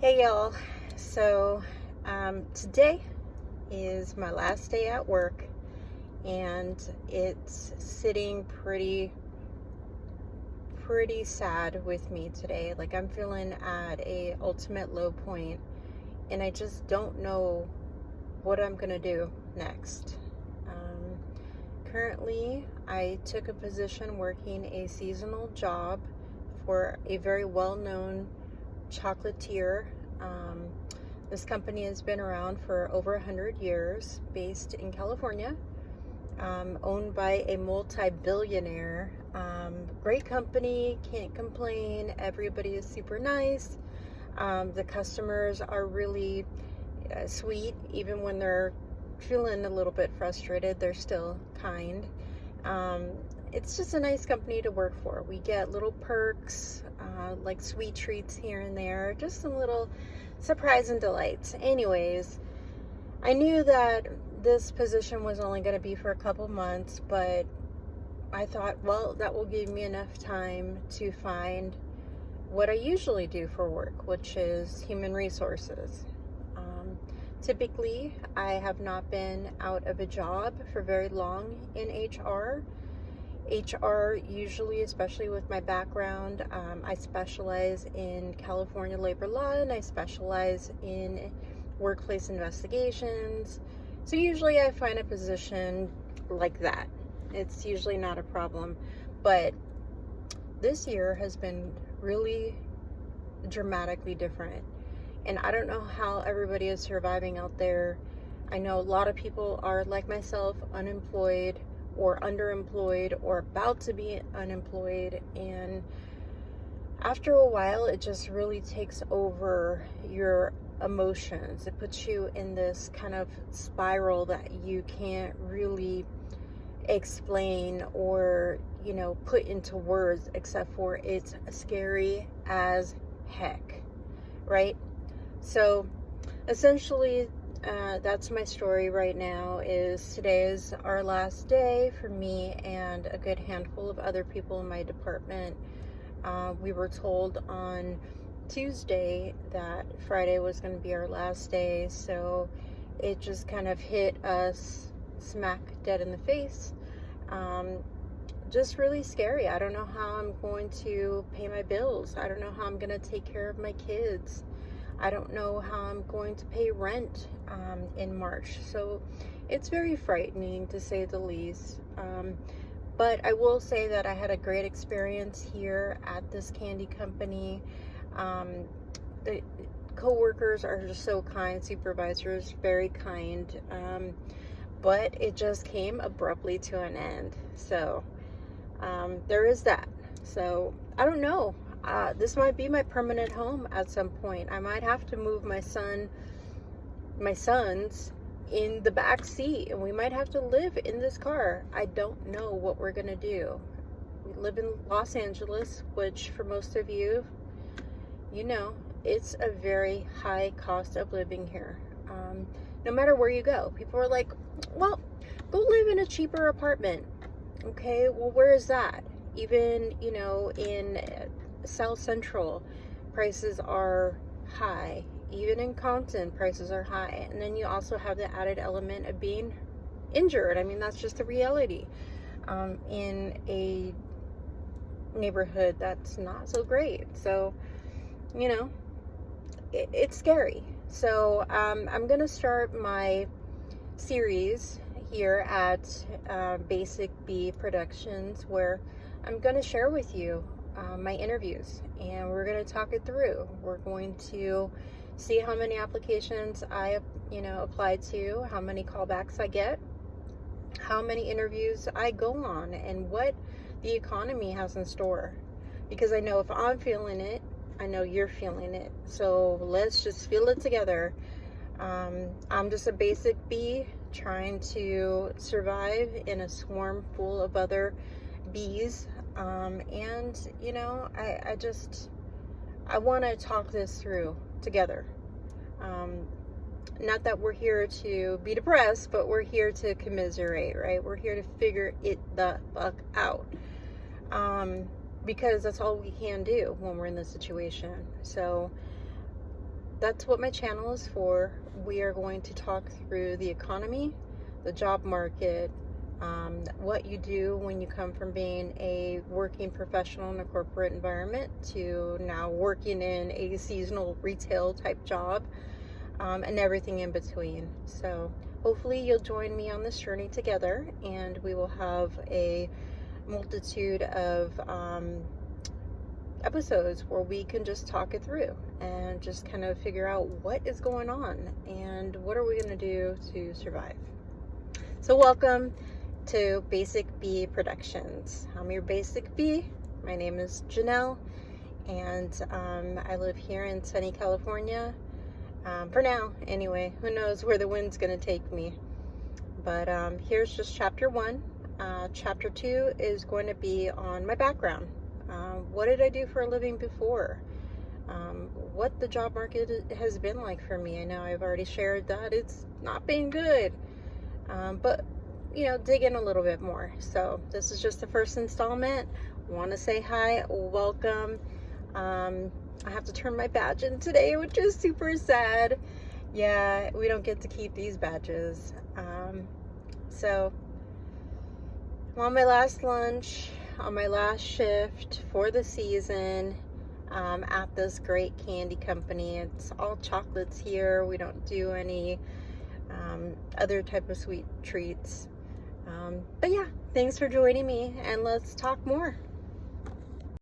Hey y'all. So today is my last day at work, and it's sitting pretty sad with me today. Like, I'm feeling at a ultimate low point, and I just don't know what I'm gonna do next. Um, Currently, I took a position working a seasonal job for a very well-known chocolatier. Um, this company has been around for over 100 years, based in California, owned by a multi-billionaire. Great company, can't complain. Everybody is super nice. The customers are really sweet, even when they're feeling a little bit frustrated, they're still kind. Um, it's just a nice company to work for. We get little perks, like sweet treats here and there, just some little surprise and delights. Anyways, I knew that this position was only going to be for a couple months, but I thought, well, that will give me enough time to find what I usually do for work, which is human resources. Typically, I have not been out of a job for very long in HR. HR, usually, especially with my background, I specialize in California labor law, and I specialize in workplace investigations. So usually I find a position like that. It's usually not a problem. But this year has been really dramatically different. And I don't know how everybody is surviving out there. I know a lot of people are, like myself, unemployed or underemployed or about to be unemployed. And after a while, it just really takes over your emotions. It puts you in this kind of spiral that you can't really explain or, put into words, except for it's scary as heck, right? So essentially, that's my story right now. Is today is our last day for me and a good handful of other people in my department. We were told on Tuesday that Friday was going to be our last day, so it just kind of hit us smack dead in the face. Just really scary. I don't know how I'm going to pay my bills. I don't know how I'm going to take care of my kids. I don't know how I'm going to pay rent in March. So it's very frightening, to say the least. But I will say that I had a great experience here at this candy company. The co-workers are just so kind, supervisors very kind. But it just came abruptly to an end. So there is that. So I don't know. This might be my permanent home at some point. I might have to move my sons in the back seat, and we might have to live in this car. I don't know what we're gonna do. We live in Los Angeles, which for most of you, it's a very high cost of living here. No matter where you go, people are like, well, go live in a cheaper apartment. Okay, well, where is that? Even, in South Central, prices are high. Even in Compton, prices are high. And then you also have the added element of being injured. I mean, that's just the reality. In a neighborhood that's not so great. So, it's scary. So I'm going to start my series here at Basic B Productions, where I'm going to share with you my interviews, and we're going to talk it through. We're going to see how many applications I applied to, how many callbacks I get, how many interviews I go on, and what the economy has in store. Because I know if I'm feeling it, I know you're feeling it. So let's just feel it together. I'm just a basic bee trying to survive in a swarm full of other bees. And I want to talk this through together. Not that we're here to be depressed, but we're here to commiserate, right? We're here to figure it the fuck out. Because that's all we can do when we're in this situation. So that's what my channel is for. We are going to talk through the economy, the job market, what you do when you come from being a working professional in a corporate environment to now working in a seasonal retail type job, and everything in between. So hopefully you'll join me on this journey together, and we will have a multitude of episodes where we can just talk it through and just kind of figure out what is going on and what are we going to do to survive. So welcome to Basic Bee Productions. I'm your Basic Bee. My name is Janelle, and I live here in sunny California, for now anyway. Who knows where the wind's going to take me. But here's just chapter 1. Chapter 2 is going to be on my background. What did I do for a living before? What the job market has been like for me. I know I've already shared that it's not been good, but dig in a little bit more. So this is just the first installment. Want to say hi, welcome. I have to turn my badge in today, which is super sad. Yeah, we don't get to keep these badges. So I'm on my last lunch, on my last shift for the season, at this great candy company. It's all chocolates here. We don't do any other type of sweet treats. But yeah, thanks for joining me, and let's talk more.